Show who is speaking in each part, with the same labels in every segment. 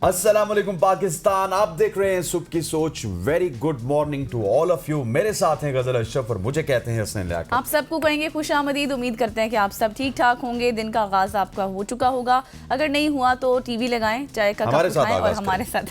Speaker 1: अस्सलाम वालेकुम पाकिस्तान, आप देख रहे हैं सुबह की सोच। Very good morning to all of you. मेरे साथ हैं गजल अशरफ और मुझे कहते हैं हसन लियाकत।
Speaker 2: आप सबको कहेंगे खुश आमदीद। उम्मीद करते हैं कि आप सब ठीक ठाक होंगे। दिन का आगाज आपका हो चुका होगा। अगर नहीं हुआ तो टीवी लगाएं, चाय का
Speaker 1: हमारे
Speaker 2: कप
Speaker 1: साथ
Speaker 2: उठाएं और
Speaker 1: आगाज
Speaker 2: हमारे साथ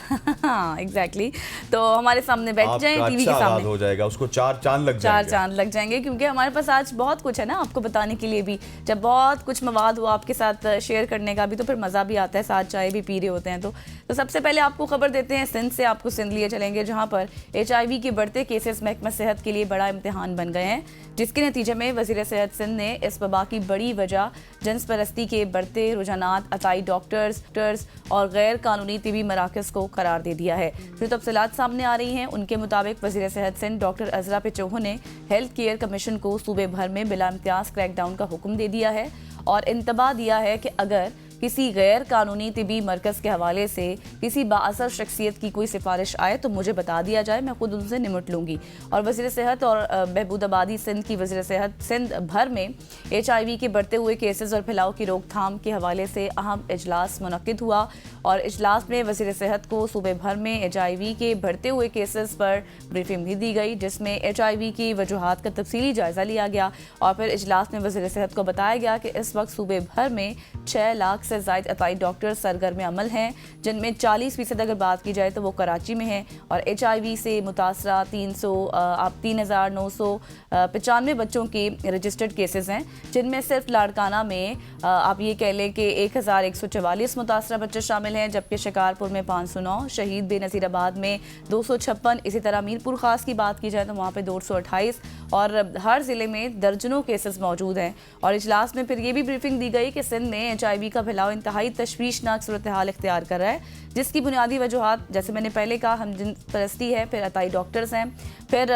Speaker 2: हाँ एग्जैक्टली तो हमारे सामने बैठ जाएं, टीवी के
Speaker 1: अच्छा आगाज
Speaker 2: सामने।
Speaker 1: हो जाएगा, उसको चार चांद लग
Speaker 2: चार
Speaker 1: जाएंगे।
Speaker 2: चांद लग जाएंगे क्योंकि हमारे पास आज बहुत कुछ है ना आपको बताने के लिए भी। जब बहुत कुछ मवाद हुआ आपके साथ शेयर करने का भी तो फिर मज़ा भी आता है, साथ चाय भी पी रहे होते हैं। तो सबसे पहले आपको खबर देते हैं सिंध से। आपको सिंध लिए चलेंगे जहां पर HIV के बढ़ते केसेस महकमा सेहत के लिए बड़ा इम्तिहान बन गए हैं, जिसके नतीजे में वज़ीर सेहत सिंध ने इस वबा की बड़ी वजह जिन्स परस्ती के बढ़ते रुझानात, अताई डॉक्टर्स और गैर कानूनी तिबी मराकज़ को करार दे दिया है। जो तफसीलात सामने आ रही हैं उनके मुताबिक वज़ीर सेहत सिंध डॉक्टर अजरा पिचोह ने हेल्थ केयर कमीशन को सूबे भर में बिला इम्तियाज़ क्रैकडाउन का हुक्म दे दिया है और इंतबाह दिया है कि अगर किसी गैर कानूनी तिबी मरकज़ के हवाले से किसी बाअसर शख्सियत की कोई सिफारिश आए तो मुझे बता दिया जाए, मैं खुद उनसे निमट लूँगी। और वज़ीर सेहत और बहबूदाबादी सिंध की वज़ीर सेहत सिंध भर में HIV के बढ़ते हुए केसेस और फैलाव की रोकथाम के हवाले से अहम इजलास मुनक्किद हुआ और इजलास में वज़ीर सेहत को सूबे भर में HIV के बढ़ते हुए केसेस पर ब्रीफिंग भी दी गई, जिसमें HIV की वजूहात का तफसीली जायज़ा लिया गया। और फिर इजलास में वज़ीर सेहत को बताया गया कि इस वक्त सूबे भर में 6 लाख से ज़ायद अताई डॉक्टर सरगर्म अमल हैं, जिनमें 40% अगर बात की जाए तो वो कराची में हैं। और HIV से मुतासरा 3,995 बच्चों के रजिस्टर्ड केसेस हैं, जिनमें सिर्फ लाड़काना में आप ये कह लें कि 1,144 मुतासरा बच्चे शामिल हैं, जबकि शिकारपुर में 509, शहीद बेनज़ीराबाद में 256, इसी तरह मीरपुर खास की बात की जाए तो वहाँ पे 228 और हर ज़िले में दर्जनों केसेस मौजूद हैं। और इजलास में फिर ये भी ब्रीफिंग दी गई कि सिंध में HIV का फैलाव इंतहाई तशवीशनाक सूरत हाल इख्तियार कर रहा है, जिसकी बुनियादी वजूहात जैसे मैंने पहले कहा हम जिन परस्ती है, फिर अताई डॉक्टर्स हैं, फिर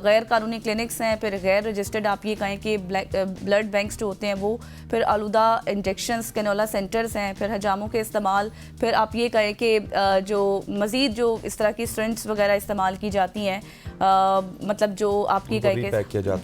Speaker 2: गैर कानूनी क्लिनिक्स हैं, फिर गैर रजिस्टर्ड आप ये कहें कि ब्लड बैंक्स जो होते हैं वो, फिर आलूदा इंजेक्शंस कैनोला सेंटर्स हैं, फिर हजामों के इस्तेमाल, फिर आप ये कहें कि जो मज़ीद जो इस तरह की स्ट्रेंथ्स वगैरह इस्तेमाल की जाती हैं, मतलब जो आप ये कहें कि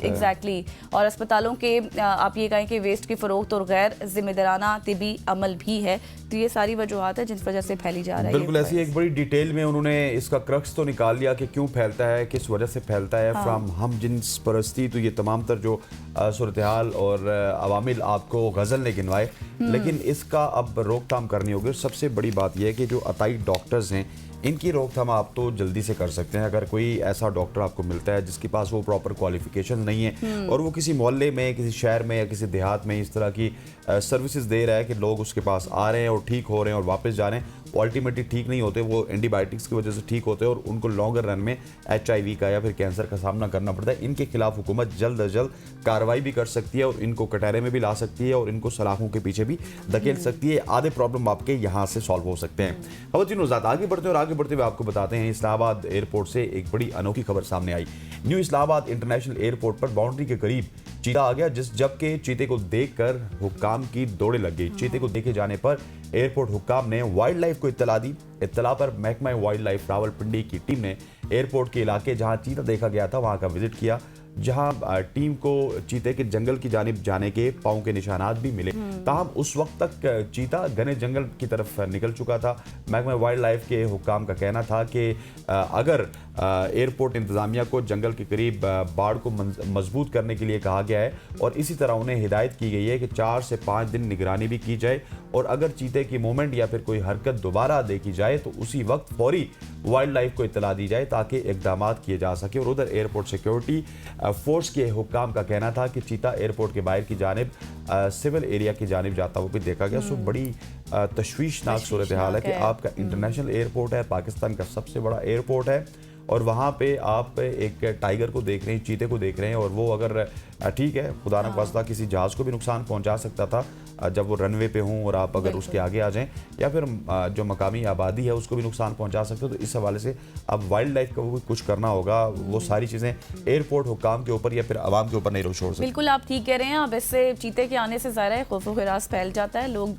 Speaker 2: एग्जैक्टली और अस्पतालों के आप ये कहें कि वेस्ट की फ़रोख्त और गैर जिम्मेदाराना तिबी अमल भी है। तो ये सारी वजूहात है जिस वजह से फैली जा रही है।
Speaker 1: बिल्कुल ऐसी एक बड़ी डिटेल में उन्होंने इसका क्रक्स तो निकाल लिया कि क्यों फैलता है, किस वजह से फैलता है। फ्राम हम जिन्स परस्ती तो ये तमाम तर जो सूरत हाल और अवामिल आपको गज़ल ने गिनवाए, लेकिन इसका अब रोकथाम करनी होगी। सबसे बड़ी बात यह है कि जो अताई डॉक्टर्स हैं इनकी रोकथाम आप तो जल्दी से कर सकते हैं। अगर कोई ऐसा डॉक्टर आपको मिलता है जिसके पास वो प्रॉपर क्वालिफिकेशन नहीं है और वो किसी मोहल्ले में, किसी शहर में या किसी देहात में इस तरह की सर्विसेज दे रहा है कि लोग उसके पास आ रहे हैं और ठीक हो रहे हैं और वापस जा रहे हैं, वो अल्टीमेटली ठीक नहीं होते, वो एंटीबायोटिक्स की वजह से ठीक होते हैं और उनको लॉन्गर रन में HIV का या फिर कैंसर का सामना करना पड़ता है। इनके खिलाफ हुकूमत जल्द अज जल्द कार्रवाई भी कर सकती है और इनको कटहरे में भी ला सकती है और इनको सलाखों के पीछे भी धकेल सकती है। आधे प्रॉब्लम आपके यहाँ से सॉल्व हो सकते हैं। खबरचीन आगे बढ़ते हैं और आगे बढ़ते हुए आपको बताते हैं इस्लामाबाद एयरपोर्ट से एक बड़ी अनोखी खबर सामने आई। न्यू इस्लामाबाद इंटरनेशनल एयरपोर्ट पर बाउंड्री के करीब चीता आ गया, जबकि चीते को देखकर हुक्काम की दौड़े लग गई। चीते को देखे जाने पर एयरपोर्ट हुक्काम ने वाइल्ड लाइफ को इत्तला दी। इत्तला पर महकमा वाइल्ड लाइफ रावलपिंडी की टीम ने एयरपोर्ट के इलाके जहां चीता देखा गया था वहां का विजिट किया, जहां टीम को चीते के जंगल की जानिब जाने के पांव के निशानात भी मिले। ताहम उस वक्त तक चीता घने जंगल की तरफ निकल चुका था। महकमा वाइल्ड लाइफ के हुक्काम का कहना था कि अगर एयरपोर्ट इंतज़ामिया को जंगल के करीब बाड़ को मजबूत करने के लिए कहा गया है और इसी तरह उन्हें हिदायत की गई है कि 4 से 5 दिन निगरानी भी की जाए और अगर चीते की मूवमेंट या फिर कोई हरकत दोबारा देखी जाए तो उसी वक्त फौरी वाइल्ड लाइफ को इत्तला दी जाए ताकि इकदाम किए जा सके। और उधर एयरपोर्ट सिक्योरिटी फोर्स के हुक्काम का कहना था कि चीता एयरपोर्ट के बाहर की जानिब सिविल एरिया की जानिब जाता हुआ भी देखा गया। सो बड़ी तशवीशनाक सूरत हाल है कि आपका इंटरनेशनल एयरपोर्ट है, पाकिस्तान का सबसे बड़ा एयरपोर्ट है और वहाँ पे आप एक टाइगर को देख रहे हैं, चीते को देख रहे हैं और वो अगर ठीक है खुदा न खास्ता किसी जहाज़ को भी नुकसान पहुँचा सकता था जब वो रनवे पे हों और आप अगर उसके आगे आ जाएं, या फिर जो मकामी आबादी है उसको भी नुकसान पहुंचा सकते हो। तो इस हवाले से अब वाइल्ड लाइफ का भी कुछ करना होगा। वो सारी चीज़ें एयरपोर्ट हुक्काम के ऊपर या फिर आवाम के ऊपर नहीं छोड़ सकते।
Speaker 2: बिल्कुल आप ठीक कह रहे हैं। अब इससे चीते के आने से ज़ाहिर है खौफ व हिरास फैल जाता है, लोग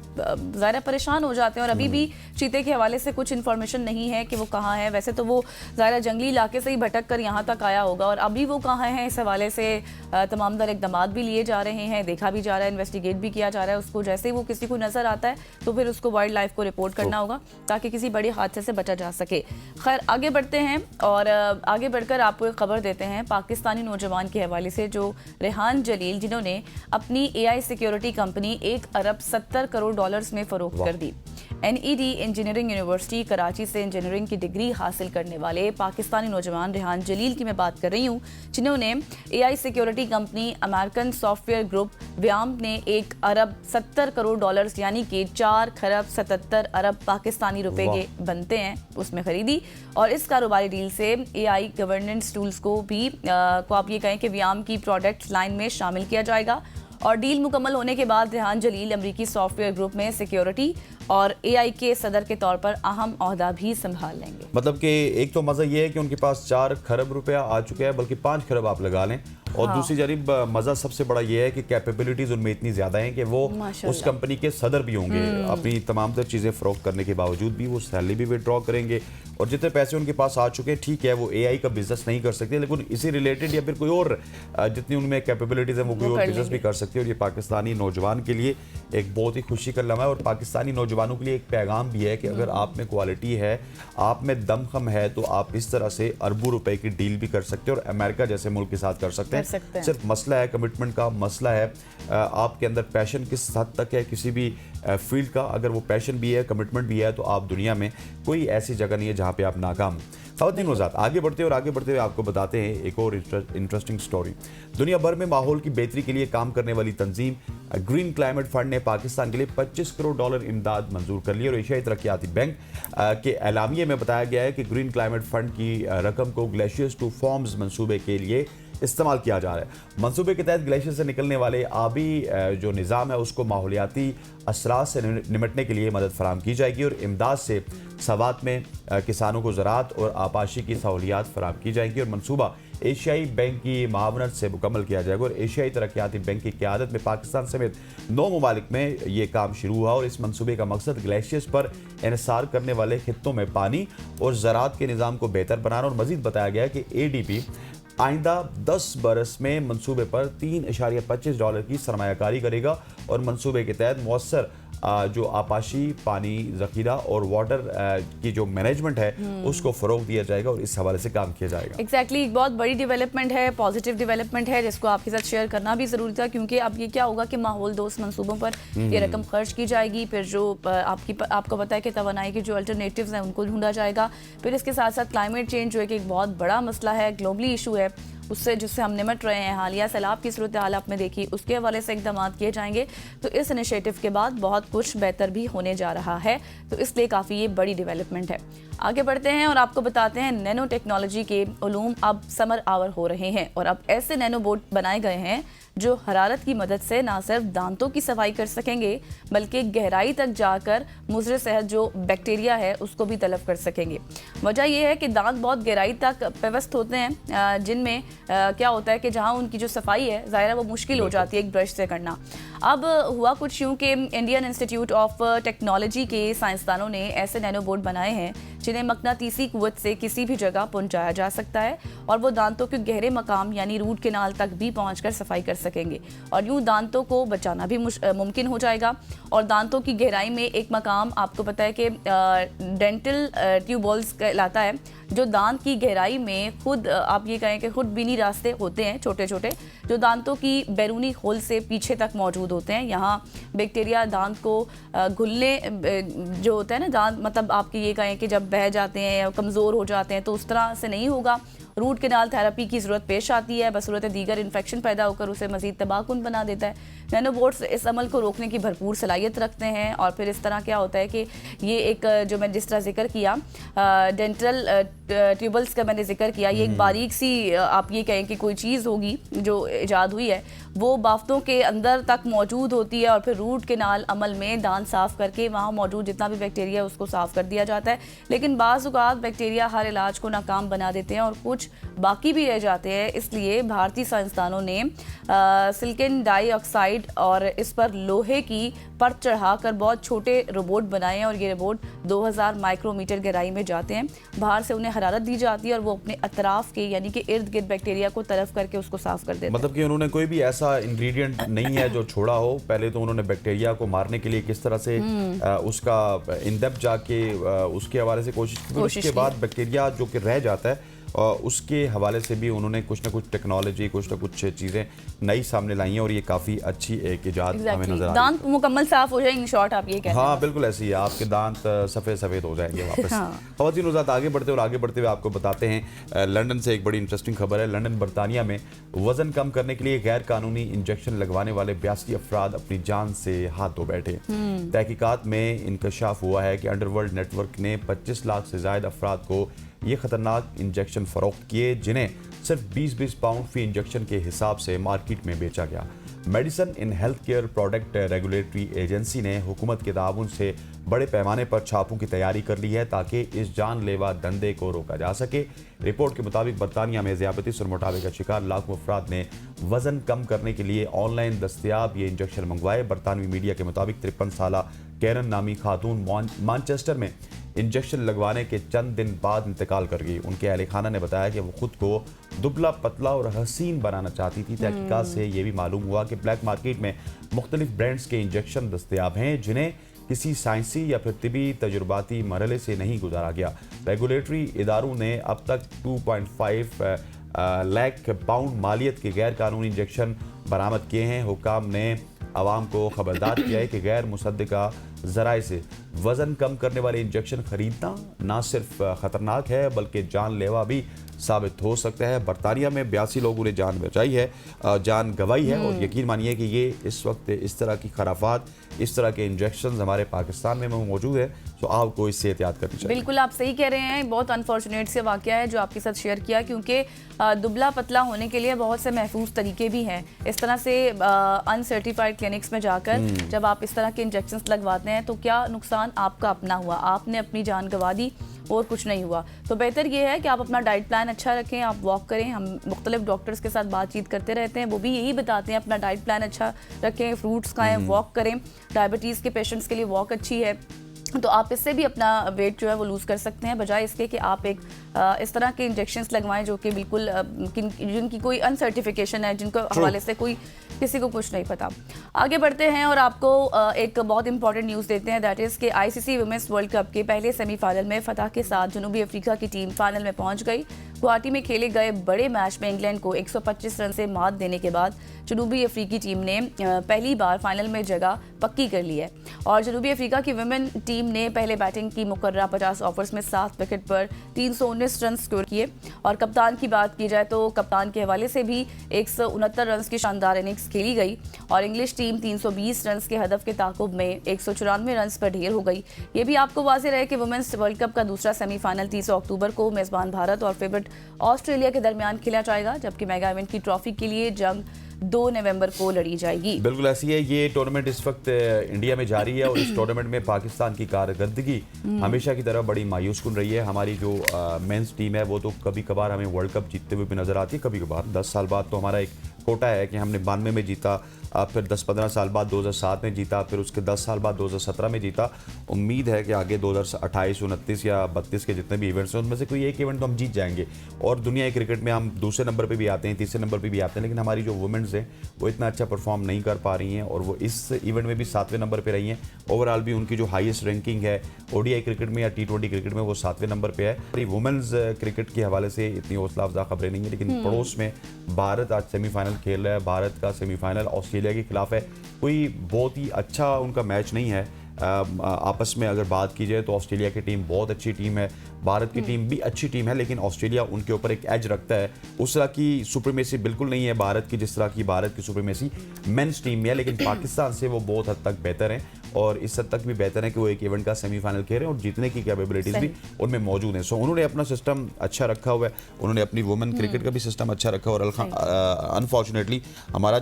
Speaker 2: ज़ाहिर परेशान हो जाते हैं और अभी भी चीते के हवाले से कुछ इन्फॉर्मेशन नहीं है कि वो कहाँ है। वैसे तो वो ज़ाहिर जंगली इलाके से ही भटक कर यहाँ तक आया होगा और अभी वो कहाँ है इस हवाले से तमाम दर इकदाम भी लिए जा रहे हैं, देखा भी जा रहा है, इन्वेस्टिगेट भी किया जा रहा है। उसको जैसे ही वो किसी को नजर आता है तो फिर उसको वाइल्ड लाइफ को रिपोर्ट करना होगा ताकि किसी बड़े हादसे से बचा जा सके। खैर आगे बढ़ते हैं और आगे बढ़कर आपको एक खबर देते हैं पाकिस्तानी नौजवान के हवाले से, जो रेहान जलील, जिन्होंने अपनी AI सिक्योरिटी कंपनी 1 अरब 70 करोड़ डॉलर्स में फरोख्त कर दी। NED इंजीनियरिंग यूनिवर्सिटी कराची से इंजीनियरिंग की डिग्री हासिल करने वाले पाकिस्तानी नौजवान रेहान जलील की मैं बात कर रही हूँ, जिन्होंने AI security company American software group व्याम ने 1 अरब 70 करोड़ डॉलर्स यानी कि 4 खरब 77 अरब पाकिस्तानी रुपए के बनते हैं उसमें खरीदी। और इस कारोबारी डील से AI गवर्नेंस टूल्स को भी को आप ये कहें कि व्याम की प्रोडक्ट लाइन में शामिल किया जाएगा। और डील मुकम्मल होने के बाद रेहान जलील अमरीकी सॉफ्टवेयर ग्रुप में सिक्योरिटी और AI के सदर के तौर पर अहम ओहदा भी संभाल लेंगे।
Speaker 1: मतलब कि एक तो मज़ा ये है कि उनके पास 4 खरब रुपया आ चुका है, बल्कि 5 खरब आप लगा लें। और दूसरी जानिब मज़ा सबसे बड़ा ये है कि कैपेबिलिटीज़ उनमें इतनी ज़्यादा हैं कि वो उस कंपनी के सदर भी होंगे। अपनी तमाम तर चीज़ें फ़रोख्त करने के बावजूद भी वो सैलरी भी विड्रॉ करेंगे। और जितने पैसे उनके पास आ चुके हैं, ठीक है वो AI का बिजनेस नहीं कर सकते, लेकिन इसी रिलेटेड या फिर कोई और जितनी उनमें कैपेबिलिटीज़ हैं वो कोई और बिजनेस भी कर सकते हैं। और ये पाकिस्तानी नौजवान के लिए एक बहुत ही खुशी का लम्हा है। और पाकिस्तानी नौजवानों के लिए एक पैगाम भी है कि अगर आप में क्वालिटी है, आप में दमखम है, तो आप इस तरह से अरबों रुपए की डील भी कर सकते हैं और अमेरिका जैसे मुल्क के साथ कर सकते हैं। सिर्फ मसला है कमिटमेंट का, मसला है आपके अंदर पैशन किस हद तक है किसी भी फील्ड का। अगर वो पैशन भी है, कमिटमेंट भी है, तो आप दुनिया में कोई ऐसी जगह नहीं है जहाँ पे आप नाकाम। ख़वातीन वज़ात आगे बढ़ते हुए आपको बताते हैं एक और इंटरेस्टिंग स्टोरी। दुनिया भर में माहौल की बेहतरी के लिए काम करने वाली तंजीम ग्रीन क्लाइमेट फंड ने पाकिस्तान के लिए 25 करोड़ डॉलर इमदाद मंजूर कर ली। और एशियाई तरक्याती बैंक के एलामिये में बताया गया है कि ग्रीन क्लाइमेट फंड की रकम को ग्लेशियर्स टू फॉर्म्स मंसूबे के लिए इस्तेमाल किया जा रहा है। मंसूबे के तहत ग्लेशियर से निकलने वाले आबी जो निज़ाम है उसको माहौलियाती असरात से निमटने के लिए मदद फराहम की जाएगी। और इमदाद से सवात में किसानों को ज़राअत और आपाशी की सहूलियात फराहम की जाएंगी। और मनसूबा एशियाई बैंक की मावनत से मुकम्मल किया जाएगा। और एशियाई तरक्याती बैंक की क़यादत में पाकिस्तान समेत 9 ममालिक में ये काम शुरू हुआ। और इस मनसूबे का मकसद ग्लेशियर्स पर इन्हिसार करने वाले खित्तों में पानी और ज़राअत के निज़ाम को बेहतर बनाना। और मज़ीद बताया गया कि ADB आइंदा 10 बरस में मंसूबे पर 3.25 डॉलर की सरमायाकारी करेगा। और मंसूबे के तहत मौसर जो आपाशी, पानी ज़ख़ीरा और वाटर की जो मैनेजमेंट है उसको फ़रोग़ दिया जाएगा और इस हवाले से काम किया जाएगा।
Speaker 2: एग्जैक्टली एक बहुत बड़ी डेवलपमेंट है, पॉजिटिव डेवलपमेंट है, जिसको आपके साथ शेयर करना भी ज़रूरी था। क्योंकि अब ये क्या होगा कि माहौल दोस्त मंसूबों पर ये रकम खर्च की जाएगी। फिर जो आपको पता है कि तवानाई के जो अल्टरनेटिव्स हैं उनको ढूंढा जाएगा। फिर इसके साथ साथ क्लाइमेट चेंज जो है कि एक बहुत बड़ा मसला है, ग्लोबली इशू है, उससे जिससे हम निमट रहे हैं। हालिया सैलाब की सूरत हाल आपने देखी, उसके हवाले से इकदाम किए जाएंगे। तो इस इनिशिएटिव के बाद बहुत कुछ बेहतर भी होने जा रहा है, तो इसलिए काफ़ी ये बड़ी डेवलपमेंट है। आगे बढ़ते हैं और आपको बताते हैं नैनो टेक्नोलॉजी के उलूम अब समर आवर हो रहे हैं। और अब ऐसे नैनो बोट बनाए गए हैं जो हरारत की मदद से ना सिर्फ दांतों की सफाई कर सकेंगे बल्कि गहराई तक जाकर मुज़र सेहत जो बैक्टीरिया है उसको भी तलब कर सकेंगे। वजह यह है कि दांत बहुत गहराई तक पेवस्त होते हैं, जिनमें क्या होता है कि जहां उनकी जो सफाई है ज़ाहिर वो मुश्किल हो जाती है एक ब्रश से करना। अब हुआ कुछ यूँ कि इंडियन इंस्टीट्यूट ऑफ टेक्नोलॉजी के साइंसदानों ने ऐसे नैनो बोट बनाए हैं जिन्हें मकनातीसी कुव्वत से किसी भी जगह पहुंचाया जा सकता है और वो दांतों के गहरे मकाम यानी रूट केनाल तक भी पहुंचकर सफाई कर सकेंगे। और यूँ दांतों को बचाना भी मुमकिन हो जाएगा। और दांतों की गहराई में एक मकाम आपको पता है कि डेंटल ट्यूबोल्स कहलाता है, जो दांत की गहराई में खुद आप ये कहें कि खुद बीनी रास्ते होते हैं छोटे छोटे, जो दांतों की बैरूनी खोल से पीछे तक मौजूद होते हैं। यहाँ बैक्टीरिया दांत को घुलने जो होता है ना, दांत मतलब आपके ये कहें कि जब बह जाते हैं या कमज़ोर हो जाते हैं तो उस तरह से नहीं होगा। रूट केनाल थेरेपी की ज़रूरत पेश आती है, बसूरत दीगर इन्फेक्शन पैदा होकर उसे मज़ीद तबाहकुन बना देता है। नैनोबोट्स इस अमल को रोकने की भरपूर सलाहियत रखते हैं। और फिर इस तरह क्या होता है कि ये एक जो मैं जिस तरह जिक्र किया डेंटल ट्यूबल्स का मैंने जिक्र किया, ये एक बारीक सी आप ये कहें कि कोई चीज़ होगी जो ईजाद हुई है, वो बाफ्तों के अंदर तक मौजूद होती है और फिर रूट केनाल अमल में दांत साफ़ करके वहाँ मौजूद जितना भी बैक्टीरिया है उसको साफ़ कर दिया जाता है। लेकिन बाज़ औक़ात बैक्टीरिया हर इलाज को नाकाम बना देते हैं और कुछ कुछ बाकी भी रह जाते हैं, इसलिए भारतीय साइंसदानों ने सिलिकॉन डाइऑक्साइड और इस पर लोहे की परत चढ़ाकर बहुत छोटे रोबोट बनाए हैं और ये रोबोट 2000 माइक्रोमीटर गहराई में जाते हैं। बाहर से उन्हें हरारत दी जाती है और वो अपने अतराफ के यानी कि इर्द गिर्द बैक्टीरिया को तरफ करके उसको साफ कर देते हैं।
Speaker 1: मतलब कि उन्होंने कोई भी ऐसा इंग्रेडिएंट नहीं है जो छोड़ा हो। पहले तो उन्होंने बैक्टीरिया को मारने के लिए किस तरह से उसका इन डेप्थ जाके उसके हवाले से कोशिश की, उसके बाद बैक्टीरिया जो कि रह जाता है उसके हवाले से भी उन्होंने कुछ ना कुछ टेक्नोलॉजी, कुछ ना कुछ चीज़ें नई सामने लाई हैं और ये काफ़ी अच्छी एक इजाद हमें नजर आ रही है।
Speaker 2: दांत मुकम्मल साफ हो जाए, इन शॉर्ट आप ये कहते हैं।
Speaker 1: हाँ बिल्कुल ऐसी है, आपके दांत सफ़ेद सफ़ेद हो जाएंगे वापस। ख़वातीन हज़रात, आगे बढ़ते हुए आपको बताते हैं लंदन से एक बड़ी इंटरेस्टिंग खबर है। लंदन बरतानिया में वज़न कम करने के लिए गैर कानूनी इंजेक्शन लगवाने वाले 82 अफराद अपनी जान से हाथ धो बैठे। तहकीकात में इंकशाफ हुआ है कि अंडरवर्ल्ड नेटवर्क ने 25 लाख से ज़ायद अफराद को ये खतरनाक इंजेक्शन फरोख्त किए, जिन्हें सिर्फ 20-20 पाउंड फी इंजेक्शन के हिसाब से मार्केट में बेचा गया। Medicine in health care product regulatory agency ने हुकूमत के ताउन से बड़े पैमाने पर छापों की तैयारी कर ली है ताकि इस जानलेवा धंधे को रोका जा सके। रिपोर्ट के मुताबिक बरतानिया में ज़ियाबतीस और मोटापे का शिकार लाखों अफराद ने वज़न कम करने के लिए ऑनलाइन दस्तयाब ये इंजेक्शन मंगवाए। बरतानवी मीडिया के मुताबिक 53 साला कैरन नामी खातून मानचेस्टर में इंजेक्शन लगवाने के चंद दिन बाद इंतकाल कर गई। उनके अहले खाना ने बताया कि वो खुद को दुबला पतला और हसीन बनाना चाहती थी। तहकीकात से ये भी मालूम हुआ कि ब्लैक मार्केट में मुख्तलिफ ब्रांड्स के इंजेक्शन दस्तयाब हैं, जिन्हें किसी साइंसी या फिर तिबी तजुर्बाती मरहले से नहीं गुजारा गया। रेगुलेटरी इदारों ने अब तक 2.5 लाख पाउंड मालियत के गैर कानूनी इंजेक्शन बरामद किए हैं। हुक्काम ने आवाम को खबरदार किया है कि गैर मुसद्दिका ज़राए से वज़न कम करने वाले इंजेक्शन खरीदना ना सिर्फ ख़तरनाक है बल्कि जानलेवा भी साबित हो सकता है। बरतानिया में 82 लोगों ने जान बचाई है, जान गंवाई है और यकीन मानिए कि ये इस वक्त इस तरह की खराफात, इस तरह के इंजेक्शन हमारे पाकिस्तान में मौजूद है, तो आपको इससे एहतियात करनी चाहिए।
Speaker 2: बिल्कुल आप सही कह रहे हैं। बहुत अनफॉर्चुनेट से वाक़या है जो आपके साथ शेयर किया, क्योंकि दुबला पतला होने के लिए बहुत से महफूज तरीके भी हैं। इस तरह से अनसर्टिफाइड क्लिनिक्स में जाकर जब आप इस तरह के इंजेक्शंस लगवाते हैं तो क्या नुकसान आपका अपना हुआ, आपने अपनी जान गंवा दी और कुछ नहीं हुआ। तो बेहतर ये है कि आप अपना डाइट प्लान अच्छा रखें, आप वॉक करें। हम मुख्तलिफ डॉक्टर्स के साथ बातचीत करते रहते हैं, वो भी यही बताते हैं अपना डाइट प्लान अच्छा रखें, फ्रूट्स खाएं, वॉक करें। डायबिटीज़ के पेशेंट्स के लिए वॉक अच्छी है, तो आप इससे भी अपना वेट जो है वो लूज़ कर सकते हैं, बजाय इसके कि आप एक इस तरह के इंजेक्शंस लगवाएं जो कि बिल्कुल जिनकी कोई अनसर्टिफिकेशन है, जिनको हवाले से कोई किसी को कुछ नहीं पता। आगे बढ़ते हैं और आपको एक बहुत इंपॉर्टेंट न्यूज़ देते हैं, दैट इज़ कि आईसीसी वुमेंस वर्ल्ड कप के पहले सेमीफाइनल में फतह के साथ जनूबी अफ्रीका की टीम फाइनल में पहुंच गई। गुवाहाटी में खेले गए बड़े मैच में इंग्लैंड को 125 रन से मात देने के बाद जनूबी अफ्रीकी टीम ने पहली बार फाइनल में जगह पक्की कर ली है और जनूबी अफ्रीका की वुमेन टीम ने पहले बैटिंग की मुकर्ररा 50 ओवर्स में 7 विकेट पर 319 रन स्कोर किए। और कप्तान की बात की जाए तो कप्तान के हवाले से भी 169 रन की शानदार इनिंग्स खेली गई और इंग्लिश टीम 320 रन के हदफ के ताकुब में 194 रन पर ढेर हो गई। ये भी आपको वाज़ेह रहे कि वुमेन्स वर्ल्ड कप का दूसरा सेमीफाइनल 30 अक्टूबर को मेज़बान भारत और फेवरेट ऑस्ट्रेलिया के दरमियान खेला जाएगा, जबकि मेगा इवेंट की ट्रॉफी के लिए जंग 2 नवंबर को लड़ी जाएगी।
Speaker 1: बिल्कुल ऐसी है। ये टूर्नामेंट इस वक्त इंडिया में जारी है और इस टूर्नामेंट में पाकिस्तान की कारकर्दगी हमेशा की तरह बड़ी मायूस कुन रही है। हमारी जो मेंस टीम है वो तो कभी कभार हमें वर्ल्ड कप जीतते हुए भी नजर आती है, कभी कभार 10 साल बाद तो हमारा एक कोटा है कि हमने 92 में जीता, फिर 10-15 साल बाद 2007 में जीता, फिर उसके 10 साल बाद 2017 में जीता। उम्मीद है कि आगे 2028, 29 या 32 के जितने भी इवेंट्स हैं उनमें से कोई एक इवेंट तो हम जीत जाएंगे और दुनिया के क्रिकेट में हम दूसरे नंबर पे भी आते हैं, तीसरे नंबर पे भी आते हैं, लेकिन हमारी जो वुमेन्स हैं वो इतना अच्छा परफॉर्म नहीं कर पा रही हैं और वो इस इवेंट में भी 7वें नंबर पर रही हैं। ओवरऑल भी उनकी जो हाईएस्ट रैंकिंग है ओडीआई क्रिकेट में या T20 क्रिकेट में वो 7वें नंबर पर है। वुमेन्स क्रिकेट के हवाले से इतनी हौसला अफजा खबरें नहीं है, लेकिन पड़ोस में भारत आज सेमीफाइनल खेल रहा है। भारत का सेमीफाइनल ऑस्ट्रेलिया के खिलाफ है। कोई बहुत ही अच्छा उनका मैच नहीं है। आपस में अगर बात की जाए तो ऑस्ट्रेलिया की टीम बहुत अच्छी टीम है, भारत की टीम भी अच्छी टीम है, लेकिन ऑस्ट्रेलिया उनके ऊपर एक एज रखता है। उस तरह की सुप्रीमेसी बिल्कुल नहीं है भारत की जिस तरह की भारत की सुप्रीमेसी मेंस टीम में है, लेकिन पाकिस्तान से वो बहुत हद तक बेहतर हैं और इस हद तक भी बेहतर है कि वो एक इवेंट का सेमीफाइनल खेल रहे हैं और जीतने की कैपेबिलिटीज भी उनमें मौजूद हैं। सो उन्होंने अपना सिस्टम अच्छा रखा हुआ है, उन्होंने अपनी वुमेन क्रिकेट का भी सिस्टम अच्छा रखा हुआ और अनफॉर्चुनेटली हमारा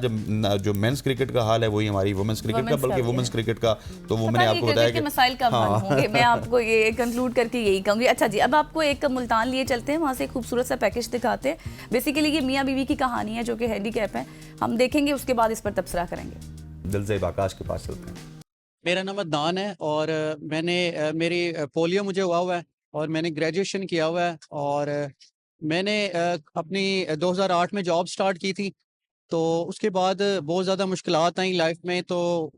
Speaker 1: जो मेंस क्रिकेट का हाल है वही हमारी वुमेन्स क्रिकेट का, बल्कि वुमेन्स क्रिकेट का तो वो मैंने आपको बताया कि
Speaker 2: मसाइल कब हल होंगे, मैं आपको ये कंक्लूड करके यही कहूंगी। अच्छा जी, अब आपको एक मुल्तान लिए चलते हैं, वहाँ से एक खूबसूरत सा पैकेज दिखाते हैं। बेसिकली ये मियाँ बीवी की कहानी है जो कि हैंडीकैप है, हम देखेंगे, उसके बाद इस पर तबसरा करेंगे।
Speaker 1: दिलज़ेब आकाश के पास चलते हैं।
Speaker 3: मेरा नाम अदनान है और मेरी पोलियो मुझे हुआ है और मैंने ग्रेजुएशन किया हुआ है और मैंने अपनी 2008 में जॉब स्टार्ट की थी। तो उसके बाद बहुत ज़्यादा मुश्किलात आई लाइफ में, तो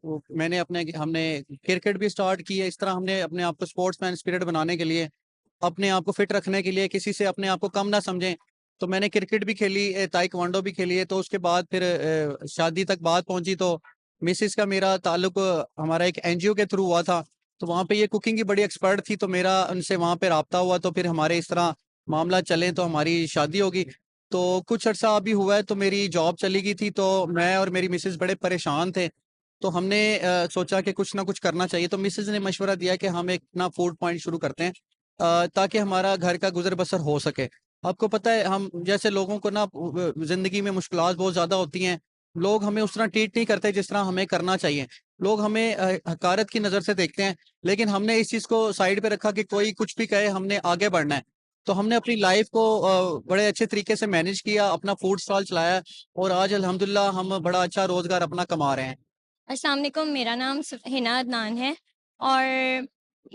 Speaker 3: हमने क्रिकेट भी स्टार्ट की है। इस तरह हमने अपने आप को स्पोर्ट्समैन स्पिरिट बनाने के लिए, अपने आप को फिट रखने के लिए, किसी से अपने आप को कम ना समझें, तो मैंने क्रिकेट भी खेली, ताइक्वांडो भी खेली है। तो उसके बाद फिर शादी तक बात पहुंची, तो मिसिस का मेरा ताल्लुक हमारा एक एनजीओ के थ्रू हुआ था। तो वहाँ पे ये कुकिंग की बड़ी एक्सपर्ट थी, तो मेरा उनसे वहाँ पे राब्ता हुआ, तो फिर हमारे इस तरह मामला चले तो हमारी शादी होगी। तो कुछ अर्सा अभी हुआ है तो मेरी जॉब चली गई थी, तो मैं और मेरी मिसेस बड़े परेशान थे। तो हमने सोचा कि कुछ ना कुछ करना चाहिए। तो मिसेस ने मशवरा दिया कि हम एक ना फूड पॉइंट शुरू करते हैं ताकि हमारा घर का गुजर बसर हो सके। आपको पता है, हम जैसे लोगों को ना जिंदगी में मुश्किलात बहुत ज्यादा होती हैं, लोग हमें उस तरह ट्रीट नहीं करते जिस तरह हमें करना चाहिए। लोग हमें हकारत की नज़र से देखते हैं, लेकिन हमने इस चीज़ को साइड पे रखा कि कोई कुछ भी कहे, हमने आगे बढ़ना है। तो हमने अपनी लाइफ को बड़े अच्छे तरीके से मैनेज किया, अपना फूड स्टॉल चलाया और आज अल्हम्दुलिल्लाह हम बड़ा अच्छा रोजगार अपना कमा रहे हैं।
Speaker 4: अस्सलाम वालेकुम, मेरा नाम हिना अदनान है और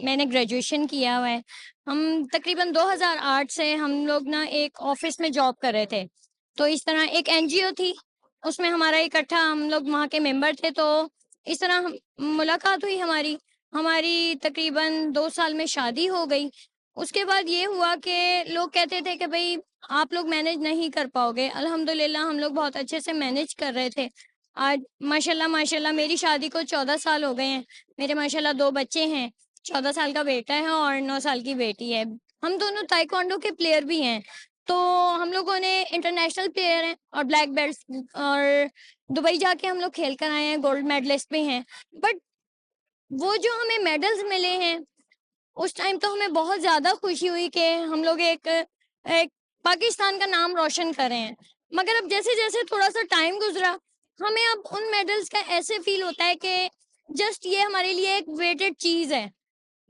Speaker 4: मैंने ग्रेजुएशन किया हुआ है। हम तकरीबन 2008 से हम लोग ना एक ऑफिस में जॉब कर रहे थे। तो इस तरह एक एनजीओ थी, उसमें हमारा इकट्ठा हम लोग वहाँ के मेंबर थे। तो इस तरह मुलाकात हुई हमारी हमारी तकरीबन 2 साल में शादी हो गई। उसके बाद ये हुआ कि लोग कहते थे कि भाई आप लोग मैनेज नहीं कर पाओगे। अल्हम्दुलिल्लाह हम लोग बहुत अच्छे से मैनेज कर रहे थे। आज माशाल्लाह माशाल्लाह मेरी शादी को 14 साल हो गए हैं। मेरे माशाल्लाह 2 बच्चे हैं, 14 साल का बेटा है और 9 साल की बेटी है। हम दोनों ताइक्वांडो के प्लेयर भी हैं। तो हम लोगों ने इंटरनेशनल प्लेयर हैं और ब्लैक बेल्ट्स और दुबई जाके हम लोग खेल कर आए हैं, गोल्ड मेडलिस्ट भी हैं। बट वो जो हमें मेडल्स मिले हैं, उस टाइम तो हमें बहुत ज़्यादा खुशी हुई कि हम लोग एक एक पाकिस्तान का नाम रोशन कर रहे हैं। मगर अब जैसे-जैसे थोड़ा-सा टाइम गुज़रा, हमें अब उन मेडल्स का ऐसे फ़ील होता है कि जस्ट ये हमारे लिए एक वेटेड चीज़ है।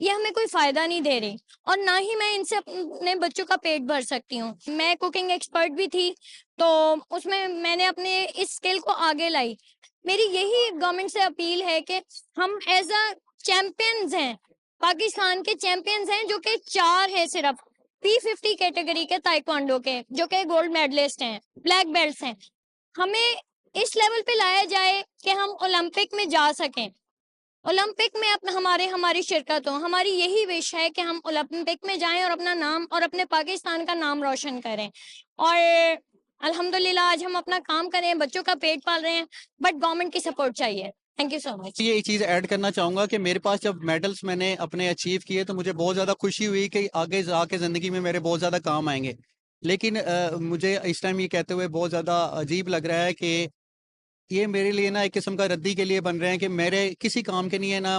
Speaker 4: ये हमें कोई फ़ायदा नहीं दे रही और ना ही मैं इनसे अपने बच्चों का पेट भर सकती हूँ। मैं कुकिंग एक्सपर्ट भी थी, तो उसमें मैंने अपने इस स्किल को आगे लाई। मेरी यही गवर्नमेंट से अपील है कि हम एज़ अ चैंपियंस हैं, पाकिस्तान के चैंपियंस हैं, जो कि 4 हैं सिर्फ P50 कैटेगरी के ताइक्वांडो के, जो कि गोल्ड मेडलिस्ट हैं, ब्लैक बेल्ट्स हैं। हमें इस लेवल पे लाया जाए कि हम ओलंपिक में जा सकें। ओलंपिक में अपना हमारी शिरकत हो। हमारी यही विश है कि हम ओलंपिक में जाएं और अपना नाम और अपने पाकिस्तान का नाम रोशन करें। और अल्हम्दुलिल्लाह आज हम अपना काम करें, बच्चों का पेट पाल रहे हैं, बट गवर्नमेंट की सपोर्ट चाहिए। Thank you so much.
Speaker 3: ये चीज़ ऐड करना चाहूँगा कि मेरे पास जब मेडल्स मैंने अपने अचीव किए तो मुझे बहुत ज़्यादा खुशी हुई कि आगे जाके ज़िंदगी में मेरे बहुत ज़्यादा काम आएंगे। लेकिन मुझे इस टाइम ये कहते हुए बहुत ज़्यादा अजीब लग रहा है कि ये मेरे लिए ना एक किस्म का रद्दी के लिए बन रहे हैं कि मेरे किसी काम के नहीं है ना।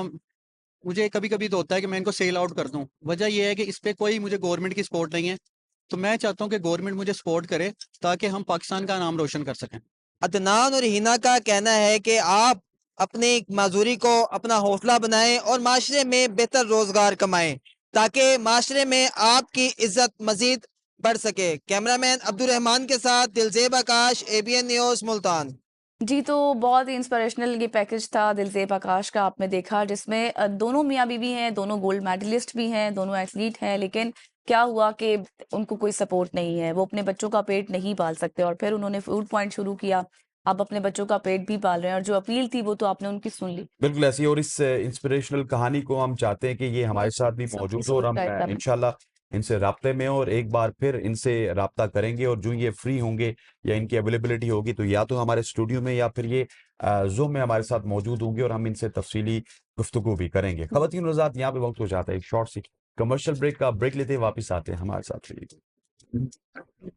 Speaker 3: मुझे कभी-कभी तो होता है कि मैं इनको सेल आउट कर दूं। वजह यह है कि इस पे कोई मुझे गवर्नमेंट की सपोर्ट नहीं है। तो मैं चाहता हूं कि गवर्नमेंट मुझे सपोर्ट करे ताकि हम पाकिस्तान का नाम रोशन कर सकें।
Speaker 5: अदनान और हिना का कहना है कि आप अपनी माजूरी को अपना हौसला बनाएं और माशरे में बेहतर रोजगार कमाएं ताकि माशरे में आपकी इज्जत मजीद बढ़ सके। कैमरामैन अब्दुल रहमान के साथ दिलजेब आकाश, ABN न्यूज़, मुल्तान।
Speaker 2: जी, तो बहुत ही इंस्पिरेशनल ये पैकेज था दिलज़ेब आकाश का, आपने देखा, जिसमें दोनों मियाँ बीवी हैं, दोनों गोल्ड मेडलिस्ट भी हैं, दोनों एथलीट हैं, लेकिन क्या हुआ कि उनको कोई सपोर्ट नहीं है, वो अपने बच्चों का पेट नहीं पाल सकते और फिर उन्होंने फूड पॉइंट शुरू किया। अब अपने बच्चों का पेट भी पाल रहे हैं और जो अपील थी वो तो आपने उनकी सुन ली।
Speaker 1: बिल्कुल ऐसी, और इस इंस्पिरेशनल कहानी को हम चाहते हैं कि ये हमारे साथ भी
Speaker 2: सबकी
Speaker 1: मौजूद हो और
Speaker 2: सोच
Speaker 1: हम
Speaker 2: का एकदम।
Speaker 1: इंशाल्लाह इनसे राब्ते में हो और एक बार फिर इनसे राब्ता करेंगे और जो ये फ्री होंगे या इनकी अवेलेबिलिटी होगी तो या तो हमारे स्टूडियो में या फिर ये जूम में हमारे साथ मौजूद होंगे और हम इनसे तफसीली गुफ्तगू भी करेंगे। ख़वातीन हज़रात, यहाँ पे वक्त हो जाता है एक शॉर्ट सी कमर्शियल ब्रेक का। ब्रेक लेते हैं, वापस आते हैं, हमारे साथ रहिए।